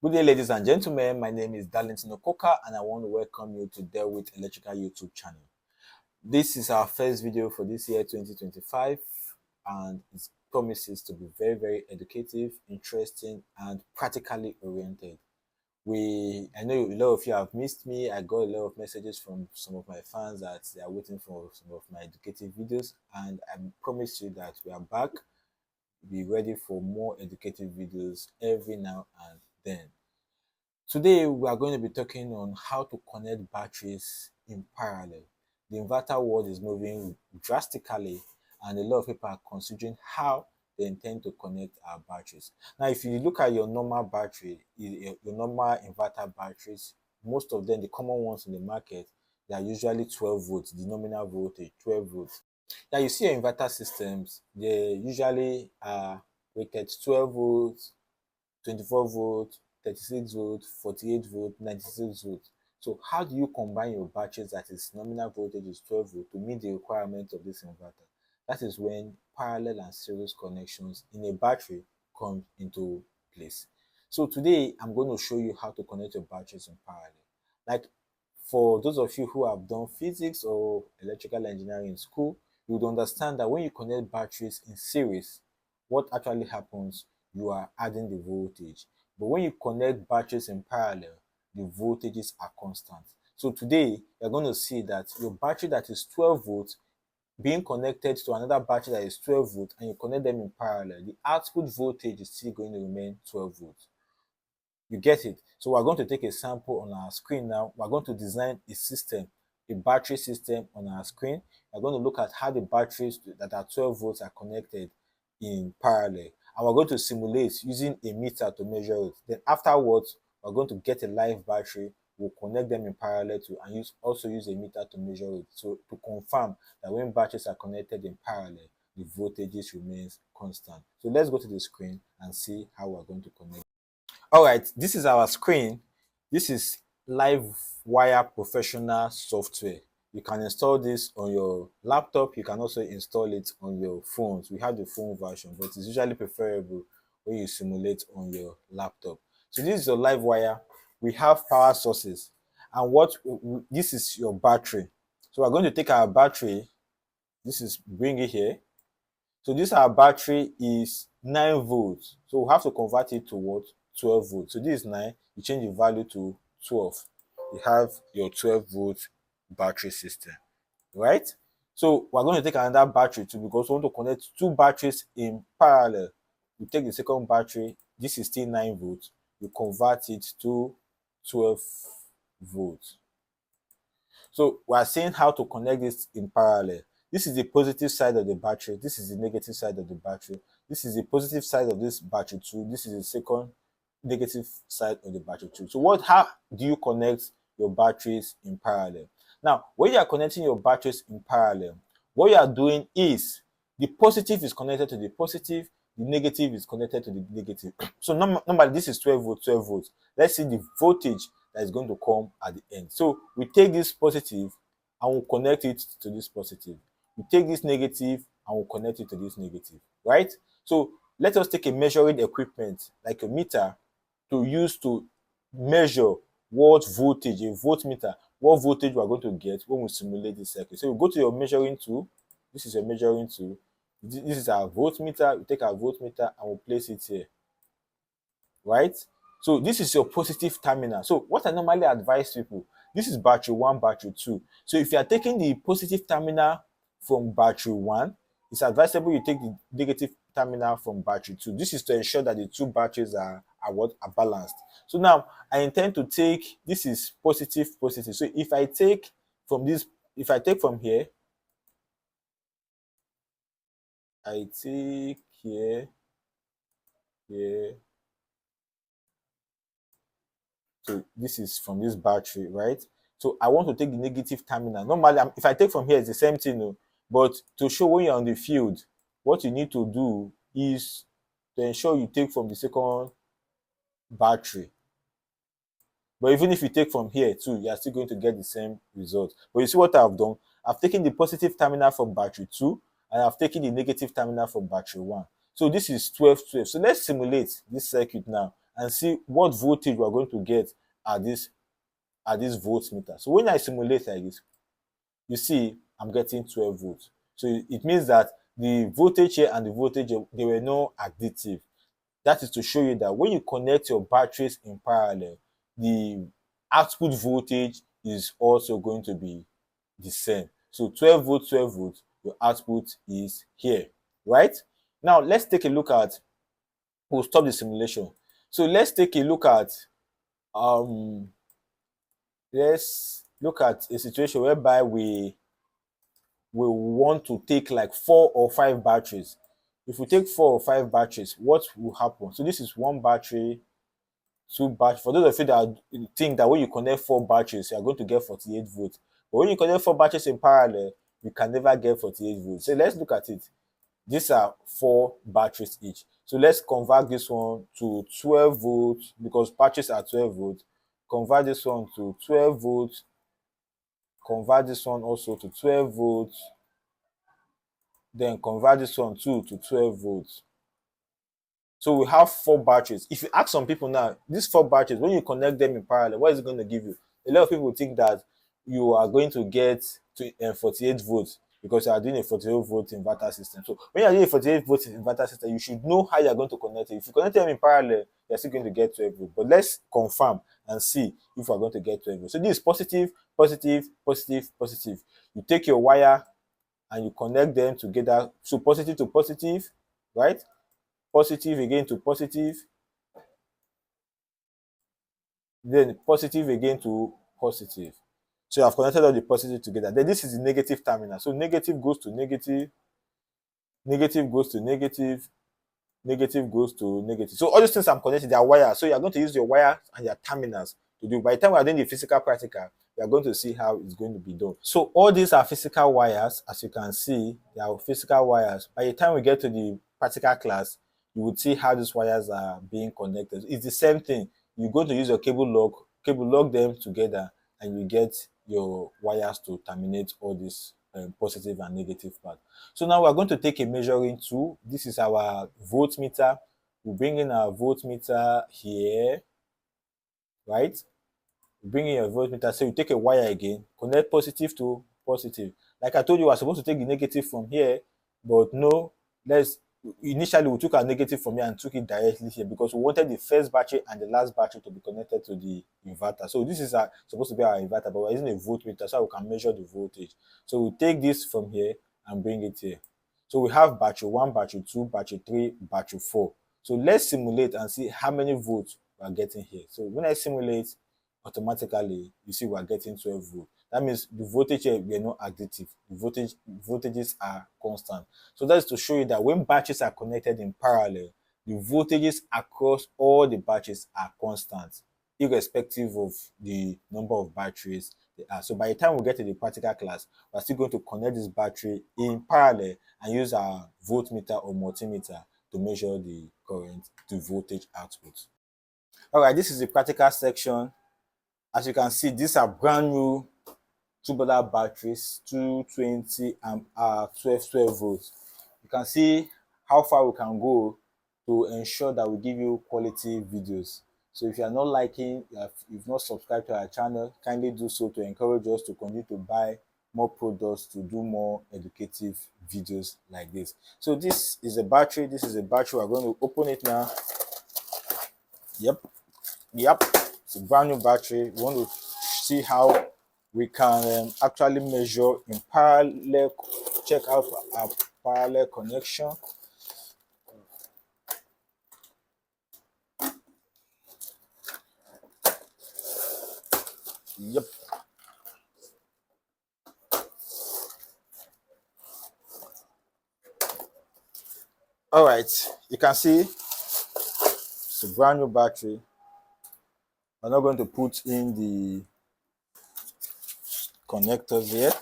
Good day, ladies and gentlemen. My name is Darlington Okoka, and I want to welcome you to Deal with Electrical YouTube channel. This is our first video for this year 2025, and it promises to be very educative, interesting, and practically oriented. I know a lot of you have missed me. I got a lot of messages from some of my fans that they are waiting for some of my educative videos, and I promise you that we are back. Be ready for more educative videos every now and then. Today, we are going to be talking on how to connect batteries in parallel. The inverter world is moving drastically, and a lot of people are considering how they intend to connect our batteries. Now, if you look at your normal battery, your normal inverter batteries, most of them, the common ones in the market, they are usually 12 volts, the nominal voltage, 12 volts. Now, you see your inverter systems, they usually are rated 12 volts, 24 volt, 36 volt, 48 volt, 96 volt. So how do you combine your batteries that is nominal voltage is 12 volt to meet the requirement of this inverter? That is when parallel and series connections in a battery come into place. So today I'm going to show you how to connect your batteries in parallel. Like for those of you who have done physics or electrical engineering in school, you would understand that when you connect batteries in series, what actually happens, you are adding the voltage. But when you connect batteries in parallel, the voltages are constant. So today, you're going to see that your battery that is 12 volts being connected to another battery that is 12 volts, and you connect them in parallel, the output voltage is still going to remain 12 volts. You get it? So we're going to take a sample on our screen now. We're going to design a system, a battery system on our screen. We're going to look at how the batteries that are 12 volts are connected in parallel. And we're going to simulate using a meter to measure it. Then afterwards, we're going to get a live battery. We'll connect them in parallel to and also use a meter to measure it. So to confirm that when batteries are connected in parallel, the voltages remains constant. So let's go to the screen and see how we're going to connect. All right, this is our screen. This is LiveWire Professional software. You can install this on your laptop. You can also install it on your phones. We have the phone version, but it's usually preferable when you simulate on your laptop. So this is your LiveWire. We have power sources, and this is your battery. So we're going to take our battery. This is bring it here. So this our battery is 9 volts. So we have to convert it to what? 12 volts. So this is 9. You change the value to 12. You have your 12 volt battery system, right? So we're going to take another battery too because we want to connect two batteries in parallel. You take the second battery. This is still 9 volts. You convert it to 12 volts. So we are seeing how to connect this in parallel. This is the positive side of the battery. This is the negative side of the battery. This is the positive side of this battery too. This is the second negative side of the battery too. So how do you connect your batteries in parallel? Now, when you are connecting your batteries in parallel, what you are doing is the positive is connected to the positive, the negative is connected to the negative. So normally this is 12 volts, 12 volts. Let's see the voltage that is going to come at the end. So we take this positive and we'll connect it to this positive. We take this negative and we'll connect it to this negative, right? So let us take a measuring equipment like a meter to use to measure what voltage, a voltmeter, what voltage we are going to get when we simulate this circuit. So you go to your measuring tool. This is your measuring tool. This is our voltmeter. We take our voltmeter and we'll place it here, right? So this is your positive terminal. So what I normally advise people, this is battery 1, battery 2. So if you are taking the positive terminal from battery 1, it's advisable you take the negative terminal from battery 2. This is to ensure that the two batteries are balanced. So now I intend to take, this is positive. So if I take from here, I take here. So this is from this battery, right? So I want to take the negative terminal. Normally, if I take from here, it's the same thing, no? But to show when you're on the field, what you need to do is to ensure you take from the second battery. But even if you take from here too, you are still going to get the same result. But you see what I've done? I've taken the positive terminal from battery 2 and I've taken the negative terminal from battery 1. So this is 12, 12. So let's simulate this circuit now and see what voltage we're going to get at this voltmeter. So when I simulate like this, you see I'm getting 12 volts. So it means that the voltage here and the voltage here, they were not additive. That is to show you that when you connect your batteries in parallel, the output voltage is also going to be the same. So 12 volts, 12 volts, your output is here, right? Now let's take a look at, we'll stop the simulation. So let's take a look at, um, let's look at a situation whereby we want to take like 4 or 5 batteries. If we take 4 or 5 batteries, what will happen? So this is one battery, 2 batteries. For those of you that think that when you connect 4 batteries, you are going to get 48 volts. But when you connect 4 batteries in parallel, you can never get 48 volts. So let's look at it. These are 4 batteries each. So let's convert this one to 12 volts because batteries are 12 volts. Convert this one to 12 volts. Convert this one also to 12 volts. Then convert this one too to 12 volts. So we have 4 batteries. If you ask some people now, these 4 batteries, when you connect them in parallel, what is it going to give you? A lot of people think that you are going to get to 48 volts because you are doing a 48 volt inverter system. So when you are doing a 48 volt inverter system, you should know how you are going to connect it. If you connect them in parallel, you are still going to get 12 volts. But let's confirm and see if we are going to get 12 volts. So this is positive, positive, positive, positive. You take your wire and you connect them together. So positive to positive, right? Positive again to positive, then positive again to positive. So I've connected all the positive together. Then this is the negative terminal. So negative goes to negative, negative goes to negative, negative goes to negative. So all these things I'm connecting, they are wires. So you're going to use your wire and your terminals to do. By the time we're doing the physical practical, we are going to see how it's going to be done. So all these are physical wires. As you can see, they are physical wires. By the time we get to the practical class, you would see how these wires are being connected. It's the same thing. You're going to use your cable lock them together, and you get your wires to terminate all these positive and negative part. So now we're going to take a measuring tool. This is our voltmeter. We bring in our voltmeter here, right? We bring in your voltmeter. So you take a wire again, connect positive to positive. Like I told you, I was supposed to take the negative from here, but no, initially we took our negative from here and took it directly here because we wanted the first battery and the last battery to be connected to the inverter. So this is supposed to be our inverter, but we're using a voltmeter so we can measure the voltage. So we take this from here and bring it here. So we have battery 1, battery 2, battery 3, battery 4. So let's simulate and see how many volts we're getting here. So when I simulate, automatically you see we're getting 12 volts. That means the voltage here we are not additive. The voltages are constant. So that's to show you that when batteries are connected in parallel, the voltages across all the batteries are constant, irrespective of the number of batteries they are. So by the time we get to the practical class, we're still going to connect this battery in parallel and use our voltmeter or multimeter to measure the current, the voltage output. All right, this is the practical section. As you can see, these are brand new tubular batteries, 220 and 12 volts. You can see how far we can go to ensure that we give you quality videos. So if you are not liking, if you've not subscribed to our channel, kindly do so to encourage us to continue to buy more products to do more educative videos like this. So this is a battery. This is a battery. We're going to open it now. Yep. It's a brand new battery. We want to see how we can actually measure in parallel. Check out our parallel connection. Yep. All right, you can see it's a brand new battery. I'm not going to put in the connectors yet.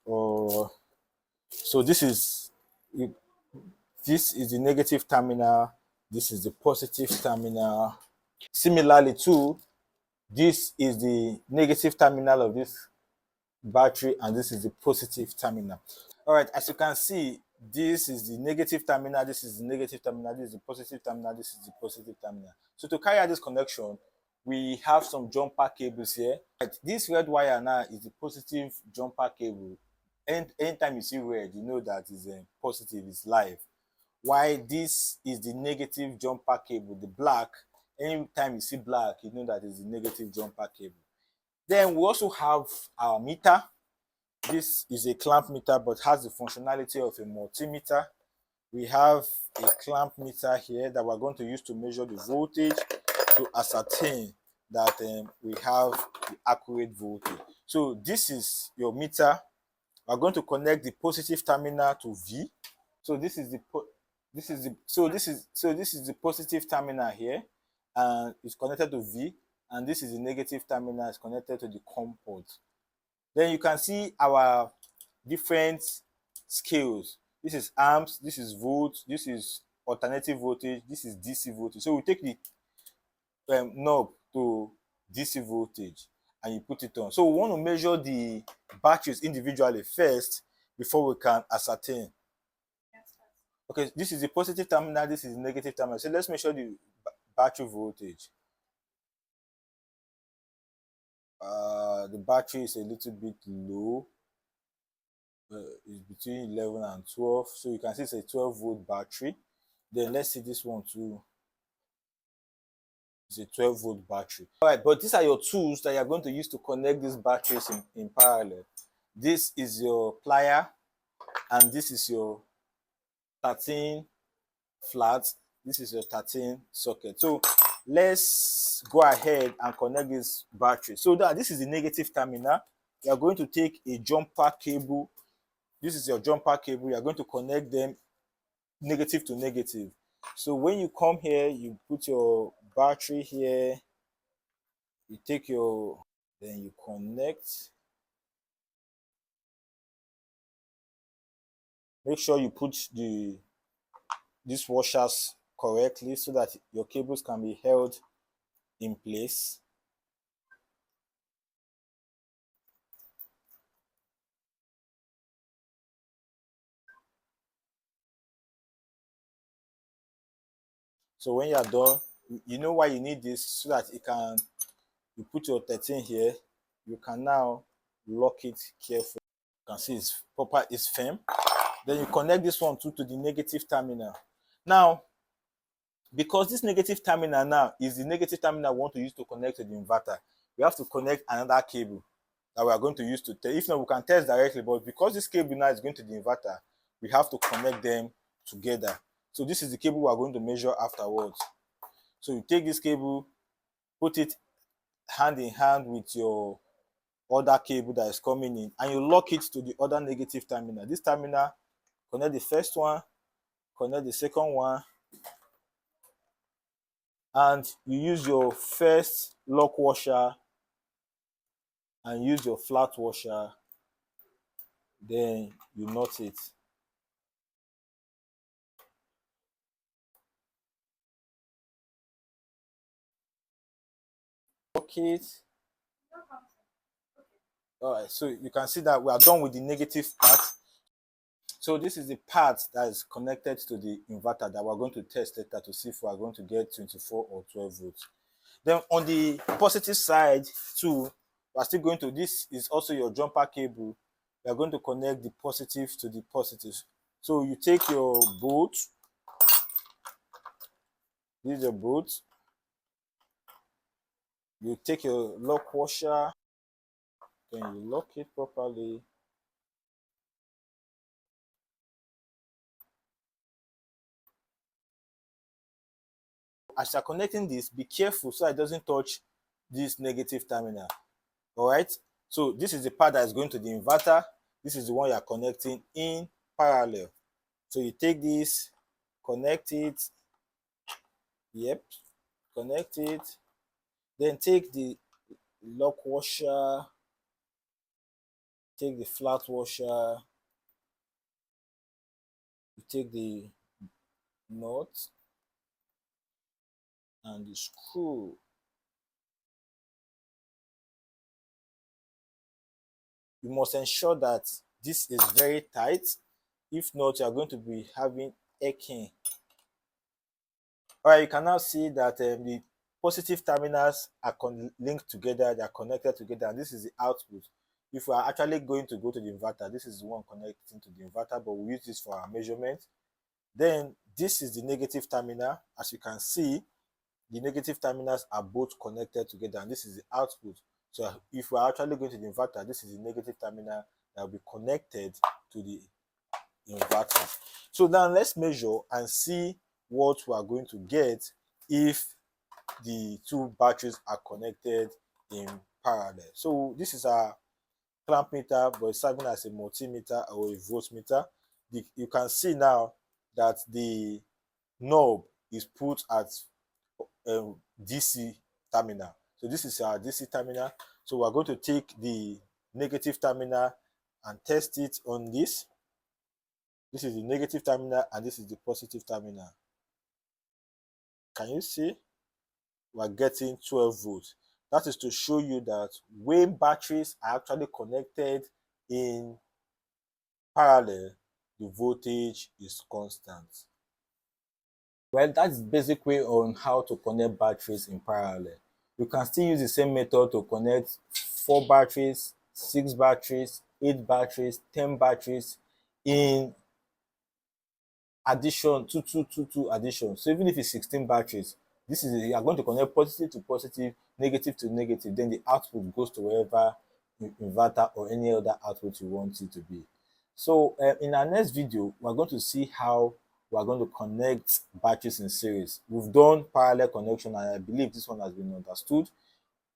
So this is the negative terminal. This is the positive terminal. Similarly too, this is the negative terminal of this battery and this is the positive terminal. All right, as you can see, This is the negative terminal, this is the negative terminal, this is the positive terminal, this is the positive terminal. So to carry out this connection, we have some jumper cables here. Right. This red wire now is the positive jumper cable. Anytime you see red, you know that is positive, is live. While this is the negative jumper cable, the black. Anytime you see black, you know that is the negative jumper cable. Then we also have our meter. This is a clamp meter but has the functionality of a multimeter. We have a clamp meter here that we're going to use to measure the voltage to ascertain that we have the accurate voltage. So this is your meter. We're going to connect the positive terminal to V. So this is the this is the positive terminal here, and it's connected to V, and this is the negative terminal, is connected to the COM port. Then you can see our different scales. This is amps, this is volts, this is alternative voltage, this is DC voltage. So we take the knob to DC voltage and you put it on. So we want to measure the batteries individually first before we can ascertain. Okay, this is the positive terminal, this is the negative terminal. So let's measure the battery voltage. The battery is a little bit low. It's between 11 and 12. So you can see it's a 12-volt battery. Then let's see this one too. It's a 12-volt battery. All right, but these are your tools that you're going to use to connect these batteries in parallel. This is your plier, and this is your 13 flat. This is your 13 socket. So let's go ahead and connect this battery. So that this is the negative terminal. You are going to take a jumper cable. This is your jumper cable. You are going to connect them negative to negative. So when you come here, you put your battery here, you take your, then you connect. Make sure you put these washers correctly so that your cables can be held in place. So when you are done, you know why you need this, so that you put your 13 here, you can now lock it carefully. You can see it's proper, it's firm. Then you connect this one to the negative terminal. Now, because this negative terminal now is the negative terminal we want to use to connect to the inverter, we have to connect another cable that we are going to use to test. If not, we can test directly, but because this cable now is going to the inverter, we have to connect them together. So this is the cable we are going to measure afterwards. So you take this cable, put it hand in hand with your other cable that is coming in, and you lock it to the other negative terminal. This terminal, connect the first one, connect the second one, and you use your first lock washer and use your flat washer, then you knot it. Lock it. All right, so you can see that we are done with the negative part. So this is the part that is connected to the inverter that we're going to test later to see if we are going to get 24 or 12 volts. Then on the positive side too, we're still going to, this is also your jumper cable. We are going to connect the positive to the positive. So you take your bolt, this is your bolt. You take your lock washer, then you lock it properly. As you're connecting this, be careful so it doesn't touch this negative terminal. All right, so this is the part that is going to the inverter. This is the one you are connecting in parallel. So you take this, connect it, yep, connect it, then take the lock washer, take the flat washer, you take the nut and the screw. You must ensure that this is very tight. If not, you are going to be having echoing. All right, you can now see that the positive terminals are linked together, they are connected together, and this is the output. If we are actually going to go to the inverter, this is the one connecting to the inverter, but we use this for our measurement. Then this is the negative terminal. As you can see, the negative terminals are both connected together, and this is the output. So if we are actually going to the inverter, this is the negative terminal that will be connected to the inverter. So now let's measure and see what we are going to get if the two batteries are connected in parallel. So this is a clamp meter, but it's serving as a multimeter or a voltmeter. You can see now that the knob is put at DC terminal. So this is our DC terminal. So we're going to take the negative terminal and test it on this. This is the negative terminal and this is the positive terminal. Can you see? We're getting 12 volts. That is to show you that when batteries are actually connected in parallel, the voltage is constant. Well, that's the basic way on how to connect batteries in parallel. You can still use the same method to connect 4 batteries, 6 batteries, 8 batteries, 10 batteries in addition, 2 addition. So even if it's 16 batteries, this is you are going to connect positive to positive, negative to negative, then the output goes to wherever inverter or any other output you want it to be. So in our next video, we're going to see how we're going to connect batteries in series. We've done parallel connection, and I believe this one has been understood.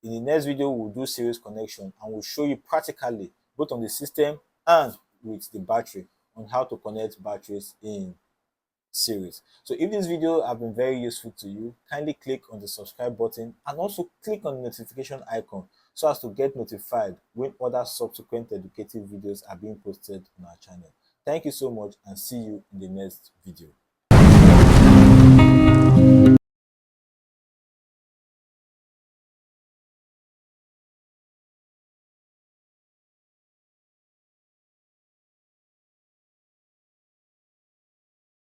In the next video, we'll do series connection, and we'll show you practically, both on the system and with the battery, on how to connect batteries in series. So if this video have been very useful to you, kindly click on the subscribe button and also click on the notification icon so as to get notified when other subsequent educative videos are being posted on our channel. Thank you so much, and see you in the next video.